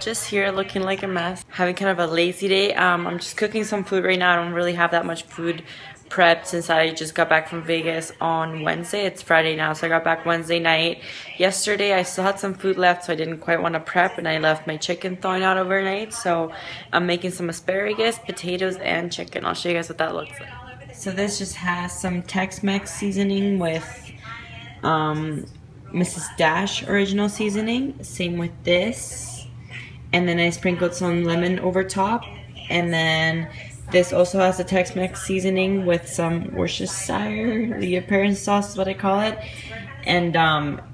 Just here looking like a mess, having kind of a lazy day. I'm just cooking some food right now. I don't really have that much food prepped since I just got back from Vegas on Wednesday. It's Friday now, so I got back Wednesday night. Yesterday I still had some food left, so I didn't quite want to prep, and I left my chicken thawing out overnight. So I'm making some asparagus, potatoes, and chicken. I'll show you guys what that looks like. So this just has some Tex-Mex seasoning with Mrs. Dash original seasoning. Same with this. And then I sprinkled some lemon over top. And then this also has the Tex-Mex seasoning with some Worcestershire, the appearance sauce is what I call it. And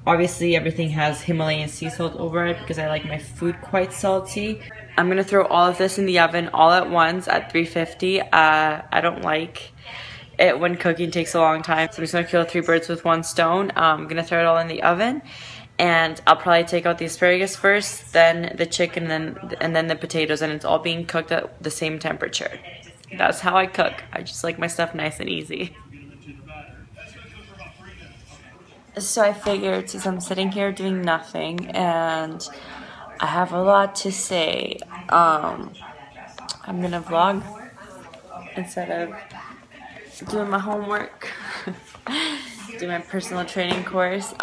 obviously everything has Himalayan sea salt over it because I like my food quite salty. I'm gonna throw all of this in the oven all at once at 350. I don't like it when cooking takes a long time, so I'm just gonna kill 3 birds with 1 stone. I'm gonna throw it all in the oven, and I'll probably take out the asparagus first, then the chicken, and then the potatoes, and it's all being cooked at the same temperature. That's how I cook. I just like my stuff nice and easy. So I figured, since I'm sitting here doing nothing and I have a lot to say, I'm gonna vlog instead of doing my homework, do my personal training course.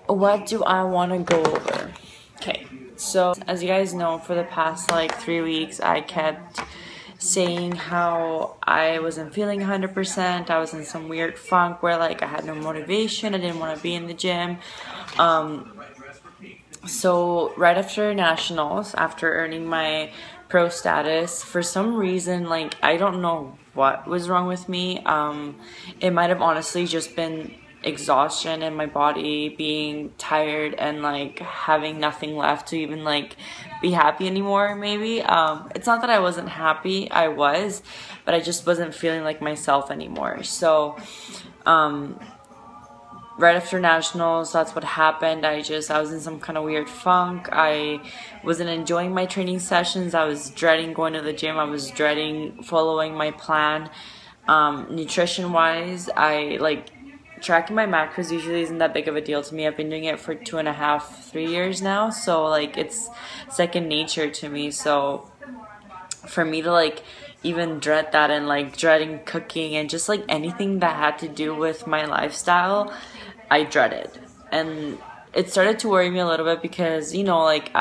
What do I want to go over? Okay, so as you guys know, for the past like 3 weeks, I kept saying how I wasn't feeling 100%. I was in some weird funk where like I had no motivation. I didn't want to be in the gym. So right after nationals, after earning my pro status, for some reason, like, I don't know what was wrong with me. It might have honestly just been exhaustion and my body being tired and like having nothing left to even like be happy anymore, maybe. It's not that I wasn't happy, I was, but I just wasn't feeling like myself anymore. So right after nationals, that's what happened. I was in some kind of weird funk. I wasn't enjoying my training sessions. I was dreading going to the gym. I was dreading following my plan. Nutrition wise, I like tracking my macros usually isn't that big of a deal to me. I've been doing it for 2.5, 3 years now, so like it's second nature to me. So for me to like even dread that and like dreading cooking and just like anything that had to do with my lifestyle, I dreaded. And it started to worry me a little bit because, you know, like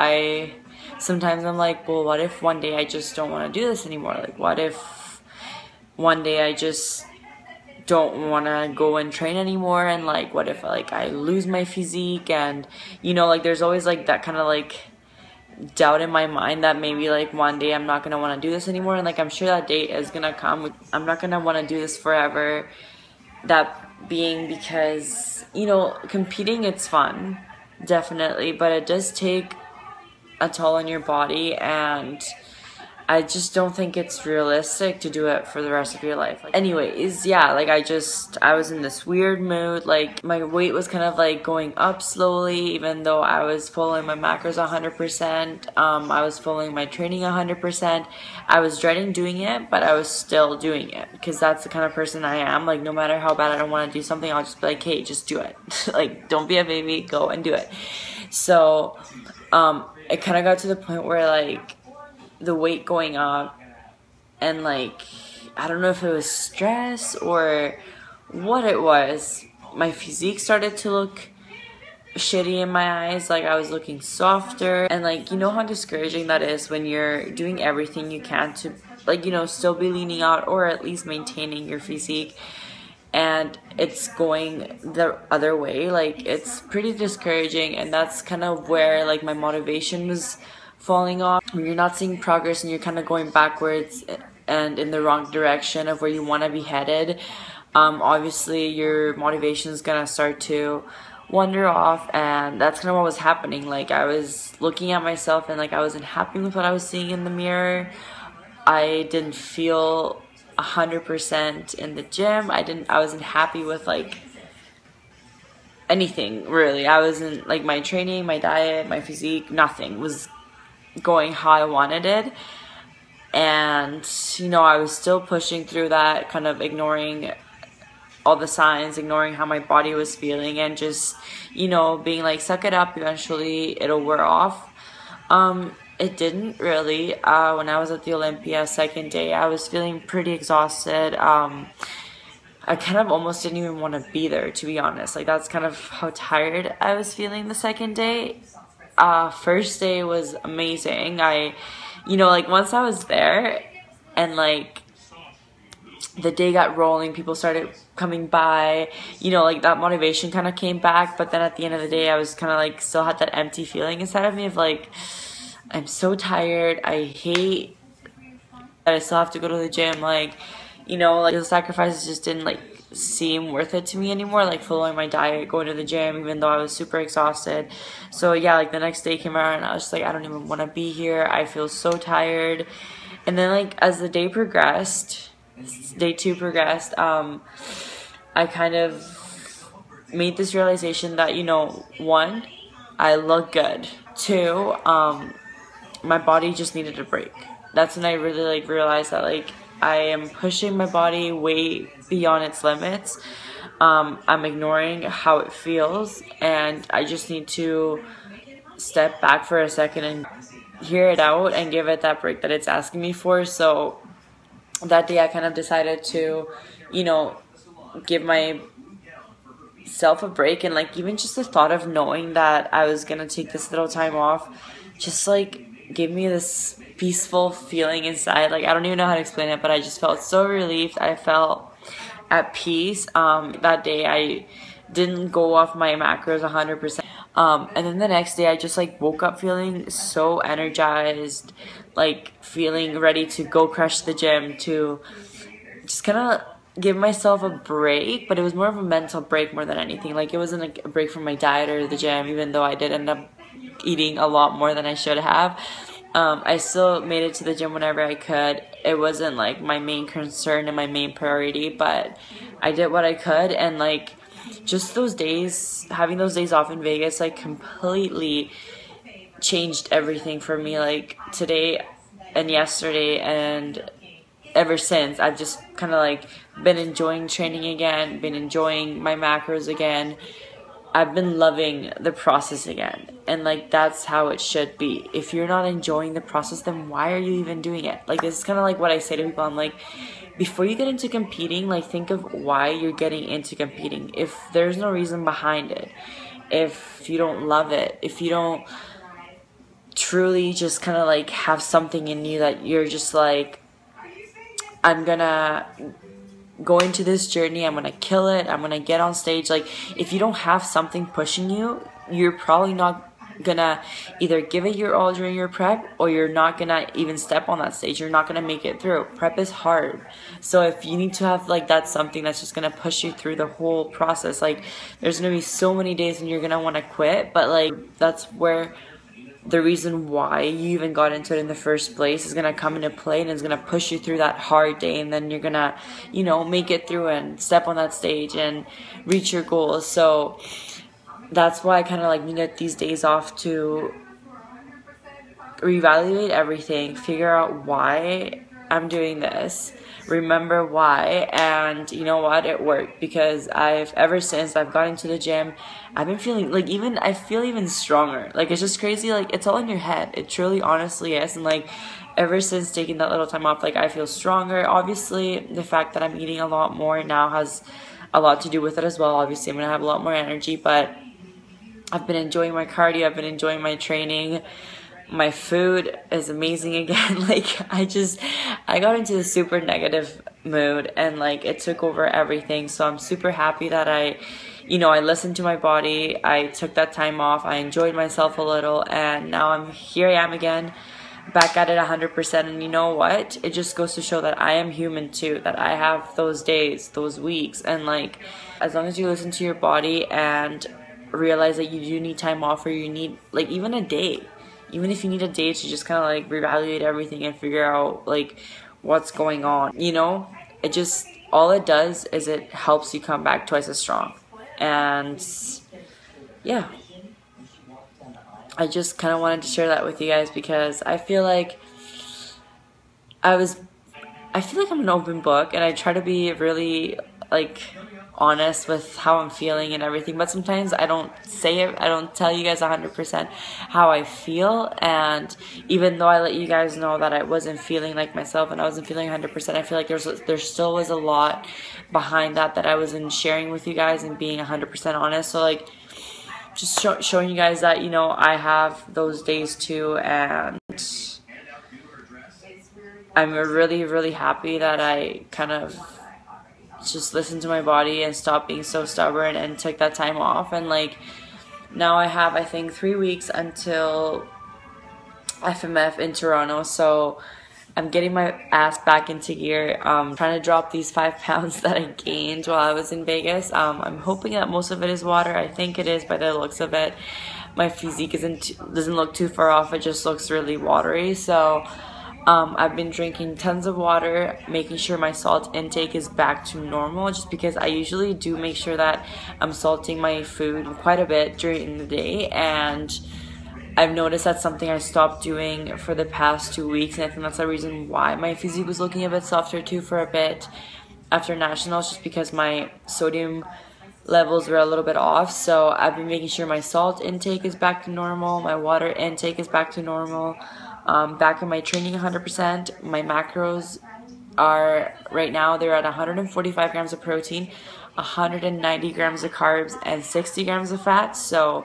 sometimes I'm like, well, what if one day I just don't want to do this anymore? Like, what if one day I just don't want to go and train anymore? And like, what if like I lose my physique? And, you know, like there's always like that kind of like doubt in my mind that maybe like one day I'm not going to want to do this anymore. And like, I'm sure that day is going to come. I'm not going to want to do this forever. That being because, you know, competing, it's fun, definitely, but it does take a toll on your body, and I just don't think it's realistic to do it for the rest of your life. Like, anyways, yeah, like I was in this weird mood. Like my weight was kind of like going up slowly, even though I was following my macros 100%. I was following my training 100%. I was dreading doing it, but I was still doing it because that's the kind of person I am. Like no matter how bad I don't want to do something, I'll just be like, hey, just do it. Like don't be a baby, go and do it. So it kind of got to the point where like the weight going up, and like I don't know if it was stress or what it was, my physique started to look shitty in my eyes. Like I was looking softer, and like, you know how discouraging that is when you're doing everything you can to, like, you know, still be leaning out or at least maintaining your physique, and it's going the other way. Like it's pretty discouraging, and that's kind of where like my motivation was falling off. When you're not seeing progress and you're kind of going backwards and in the wrong direction of where you want to be headed, obviously your motivation is gonna start to wander off, and that's kind of what was happening. Like I was looking at myself and like I wasn't happy with what I was seeing in the mirror. I didn't feel 100% in the gym. I wasn't happy with like anything really. I wasn't like, my training, my diet, my physique, nothing was going how I wanted it. And you know, I was still pushing through that, kind of ignoring all the signs, ignoring how my body was feeling, and just, you know, being like, suck it up, eventually it'll wear off. It didn't really. When I was at the Olympia second day, I was feeling pretty exhausted. I kind of almost didn't even want to be there, to be honest. Like, that's kind of how tired I was feeling the second day. First day was amazing. Like, once I was there and, like, the day got rolling, people started coming by, like, that motivation kind of came back. But then at the end of the day, I was kind of, like, still had that empty feeling inside of me of, like, I'm so tired. I hate that I still have to go to the gym. Like, like, the sacrifices just didn't, like, seem worth it to me anymore, like following my diet, going to the gym, even though I was super exhausted. So yeah, like, the next day came around and I was just like, I don't even want to be here. I feel so tired. And then, like, as the day progressed, day 2 progressed, I kind of made this realization that, 1, I look good. 2, my body just needed a break. That's when I really, like, realized that, like, I am pushing my body way beyond its limits. I'm ignoring how it feels, and I just need to step back for a second and hear it out and give it that break that it's asking me for. So that day I kind of decided to, give myself a break, and, like, even just the thought of knowing that I was gonna take this little time off just, like, gave me this peaceful feeling inside. Like, I don't even know how to explain it, but I just felt so relieved. I felt at peace. That day I didn't go off my macros 100%. And then the next day I just, like, woke up feeling so energized, like, feeling ready to go crush the gym, to just kind of give myself a break. But it was more of a mental break more than anything. Like, it wasn't, like, a break from my diet or the gym, even though I did end up eating a lot more than I should have. I still made it to the gym whenever I could. It wasn't, like, my main concern and my main priority, but I did what I could. And, like, just those days, having those days off in Vegas, like, completely changed everything for me. Like, today and yesterday and ever since, I've just kind of, like, been enjoying training again, been enjoying my macros again. I've been loving the process again. And, like, that's how it should be. If you're not enjoying the process, then why are you even doing it? Like, this is kind of like what I say to people. I'm like, before you get into competing, like, think of why you're getting into competing. If there's no reason behind it, if you don't love it, if you don't truly just kind of, like, have something in you that you're just like, I'm gonna go into this journey, I'm gonna kill it, I'm gonna get on stage. Like, if you don't have something pushing you, you're probably not gonna either give it your all during your prep, or you're not gonna even step on that stage. You're not gonna make it through. Prep is hard. So if you need to have, like, that's something that's just gonna push you through the whole process. Like, there's gonna be so many days when you're gonna want to quit, but, like, that's where the reason why you even got into it in the first place is going to come into play, and it's going to push you through that hard day, and then you're going to, make it through and step on that stage and reach your goals. So that's why I kind of, like, needed these days off to reevaluate everything, figure out why I'm doing this, remember why, and you know what, it worked, because ever since I've got into the gym, I've been feeling, like, I feel even stronger. Like, it's just crazy. Like, it's all in your head. It truly, honestly is. And, like, ever since taking that little time off, like, I feel stronger. Obviously, the fact that I'm eating a lot more now has a lot to do with it as well. Obviously, I'm going to have a lot more energy, but I've been enjoying my cardio. I've been enjoying my training. My food is amazing again. Like, I got into a super negative mood, and, like, it took over everything. So I'm super happy that I listened to my body. I took that time off. I enjoyed myself a little, and now here I am again, back at it 100%. And you know what? It just goes to show that I am human too, that I have those days, those weeks. And, like, as long as you listen to your body and realize that you do need time off, or you need, like, even a day. Even if you need a day to just kind of, like, reevaluate everything and figure out, like, what's going on, it just, all it does is it helps you come back twice as strong. And yeah, I just kind of wanted to share that with you guys, because I feel like I'm an open book, and I try to be really, like, honest with how I'm feeling and everything, but sometimes I don't say it. I don't tell you guys 100% how I feel, and even though I let you guys know that I wasn't feeling like myself and I wasn't feeling 100%, I feel like there still was a lot behind that I wasn't sharing with you guys and being 100% honest. So like just showing you guys that, you know, I have those days too, and I'm really happy that I kind of just listened to my body and stopped being so stubborn and took that time off. And like now I have, I think, 3 weeks until FMF in Toronto, so I'm getting my ass back into gear, trying to drop these 5 pounds that I gained while I was in Vegas. I'm hoping that most of it is water. I think it is by the looks of it. My physique doesn't look too far off. It just looks really watery. So I've been drinking tons of water, making sure my salt intake is back to normal, just because I usually do make sure that I'm salting my food quite a bit during the day, and I've noticed that's something I stopped doing for the past 2 weeks, and I think that's the reason why my physique was looking a bit softer too for a bit after nationals, just because my sodium levels were a little bit off. So I've been making sure my salt intake is back to normal, my water intake is back to normal, back in my training 100%. My macros are right now, they're at 145 grams of protein, 190 grams of carbs, and 60 grams of fat. So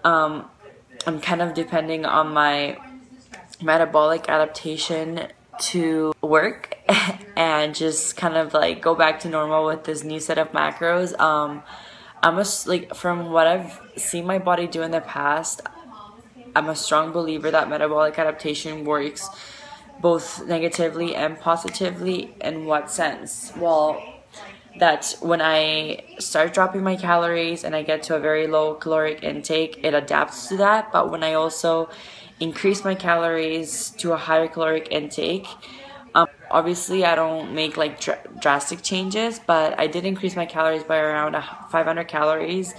I'm kind of depending on my metabolic adaptation to work and just kind of like go back to normal with this new set of macros. Like from what I've seen my body do in the past, I'm a strong believer that metabolic adaptation works both negatively and positively. In what sense? Well, that when I start dropping my calories and I get to a very low caloric intake, it adapts to that. But when I also increase my calories to a higher caloric intake, obviously I don't make like drastic changes, but I did increase my calories by around 500 calories,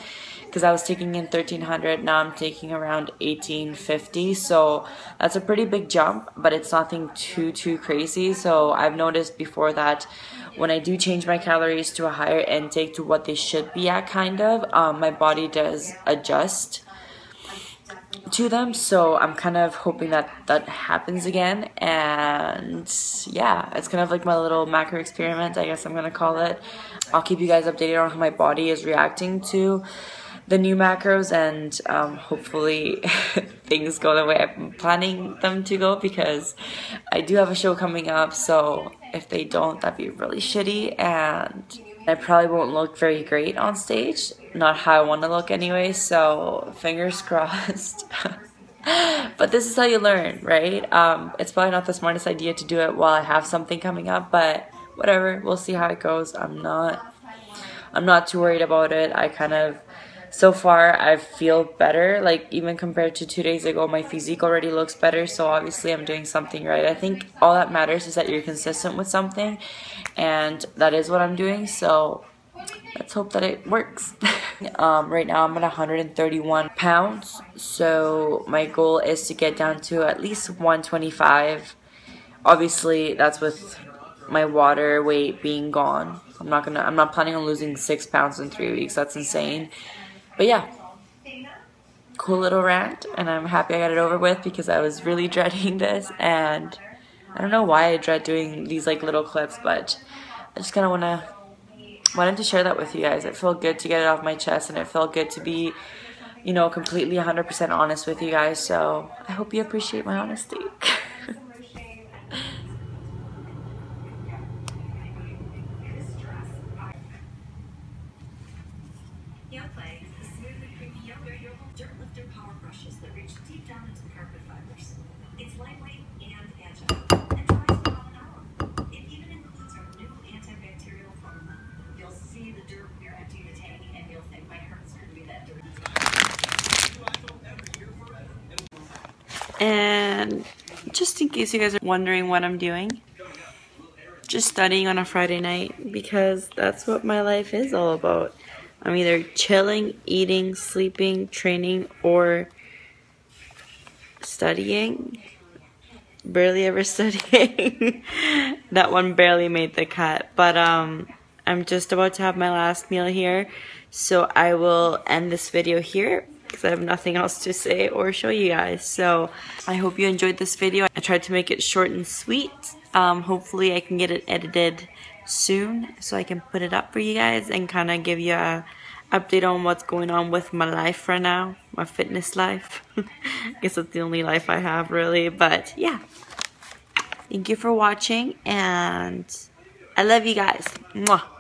because I was taking in 1300, now I'm taking around 1850. So that's a pretty big jump, but it's nothing too crazy. So I've noticed before that when I do change my calories to a higher intake to what they should be at, kind of, my body does adjust to them. So I'm kind of hoping that that happens again. And yeah, it's kind of like my little macro experiment, I guess I'm gonna call it. I'll keep you guys updated on how my body is reacting to the new macros, and hopefully things go the way I'm planning them to go, because I do have a show coming up. So if they don't, that'd be really shitty, and I probably won't look very great on stage, not how I want to look anyway. So fingers crossed. But this is how you learn, right? It's probably not the smartest idea to do it while I have something coming up, but whatever, we'll see how it goes. I'm not too worried about it. I kind of, so far I feel better, like even compared to 2 days ago, my physique already looks better. So obviously I'm doing something right. I think all that matters is that you're consistent with something, and that is what I'm doing. So let's hope that it works. Right now I'm at 131 pounds, so my goal is to get down to at least 125. Obviously that's with my water weight being gone. I'm not planning on losing 6 pounds in 3 weeks. That's insane. But yeah, cool little rant, and I'm happy I got it over with, because I was really dreading this, and I don't know why I dread doing these like little clips, but I just kind of wanted to share that with you guys. It felt good to get it off my chest, and it felt good to be, you know, completely 100% honest with you guys. So I hope you appreciate my honesty. And just in case you guys are wondering what I'm doing, just studying on a Friday night, because that's what my life is all about. I'm either chilling, eating, sleeping, training, or studying. Barely ever studying. That one barely made the cut. But I'm just about to have my last meal here, so I will end this video here because I have nothing else to say or show you guys. So I hope you enjoyed this video. I tried to make it short and sweet. Hopefully I can get it edited soon so I can put it up for you guys and kind of give you a update on what's going on with my life right now, my fitness life. I guess that's the only life I have really, but yeah. Thank you for watching and I love you guys. Mwah.